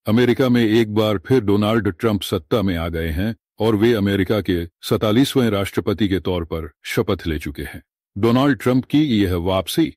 America में एक बार फिर डोनाल्ड ट्रंप सत्ता में आ गए हैं और वे अमेरिका के 47वें राष्ट्रपति के तौर पर शपथ ले चुके हैं। डोनाल्ड ट्रंप की यह वापसी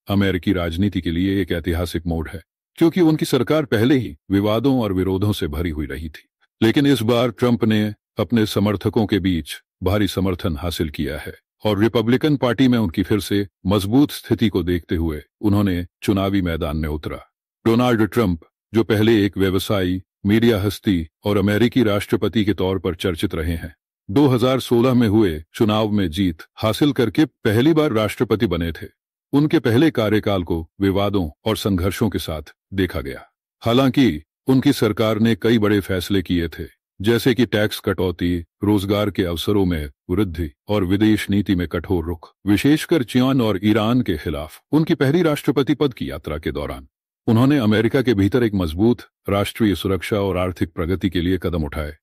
अमेरिकी राजनीति के लिए एक ऐतिहासिक मोड़ है, क्योंकि उनकी सरकार पहले ही विवादों और विरोधों से भरी हुई रही थी। लेकिन इस बार ट्रंप ने अपने समर्थकों के बीच भारी समर्थन हासिल किया है और रिपब्लिकन पार्टी में उनकी फिर से मजबूत स्थिति को देखते हुए उन्होंने चुनावी मैदान में उतरा। डोनाल्ड ट्रंप, जो पहले एक व्यवसायी, मीडिया हस्ती और अमेरिकी राष्ट्रपति के तौर पर चर्चित रहे हैं, 2016 में हुए चुनाव में जीत हासिल करके पहली बार राष्ट्रपति बने थे। उनके पहले कार्यकाल को विवादों और संघर्षों के साथ देखा गया। हालांकि उनकी सरकार ने कई बड़े फैसले किए थे, जैसे कि टैक्स कटौती, रोजगार के अवसरों में वृद्धि और विदेश नीति में कठोर रुख, विशेषकर चीन और ईरान के खिलाफ। उनकी पहली राष्ट्रपति पद की यात्रा के दौरान उन्होंने अमेरिका के भीतर एक मजबूत राष्ट्रीय सुरक्षा और आर्थिक प्रगति के लिए कदम उठाए।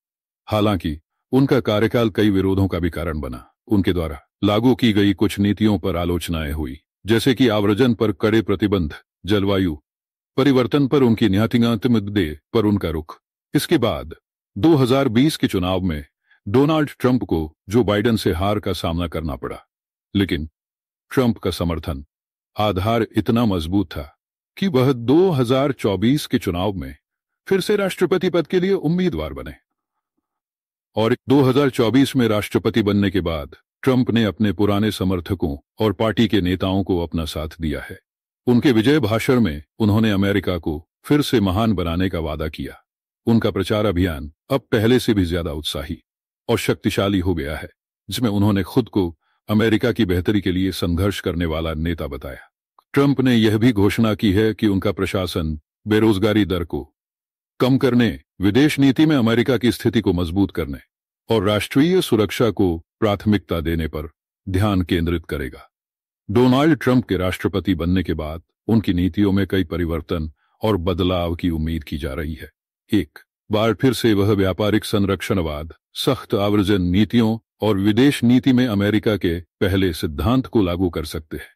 हालांकि उनका कार्यकाल कई विरोधों का भी कारण बना। उनके द्वारा लागू की गई कुछ नीतियों पर आलोचनाएं हुई, जैसे कि आव्रजन पर कड़े प्रतिबंध, जलवायु परिवर्तन पर उनकी नीतिगत मुद्दे पर उनका रुख। इसके बाद 2020 के चुनाव में डोनाल्ड ट्रंप को जो बाइडेन से हार का सामना करना पड़ा, लेकिन ट्रंप का समर्थन आधार इतना मजबूत था कि वह 2024 के चुनाव में फिर से राष्ट्रपति पद के लिए उम्मीदवार बने। और 2024 में राष्ट्रपति बनने के बाद ट्रंप ने अपने पुराने समर्थकों और पार्टी के नेताओं को अपना साथ दिया है। उनके विजय भाषण में उन्होंने अमेरिका को फिर से महान बनाने का वादा किया। उनका प्रचार अभियान अब पहले से भी ज्यादा उत्साही और शक्तिशाली हो गया है, जिसमें उन्होंने खुद को अमेरिका की बेहतरी के लिए संघर्ष करने वाला नेता बताया। ट्रंप ने यह भी घोषणा की है कि उनका प्रशासन बेरोजगारी दर को कम करने, विदेश नीति में अमेरिका की स्थिति को मजबूत करने और राष्ट्रीय सुरक्षा को प्राथमिकता देने पर ध्यान केंद्रित करेगा। डोनाल्ड ट्रंप के राष्ट्रपति बनने के बाद उनकी नीतियों में कई परिवर्तन और बदलाव की उम्मीद की जा रही है। एक बार फिर से वह व्यापारिक संरक्षणवाद, सख्त आव्रजन नीतियों और विदेश नीति में अमेरिका के पहले सिद्धांत को लागू कर सकते हैं।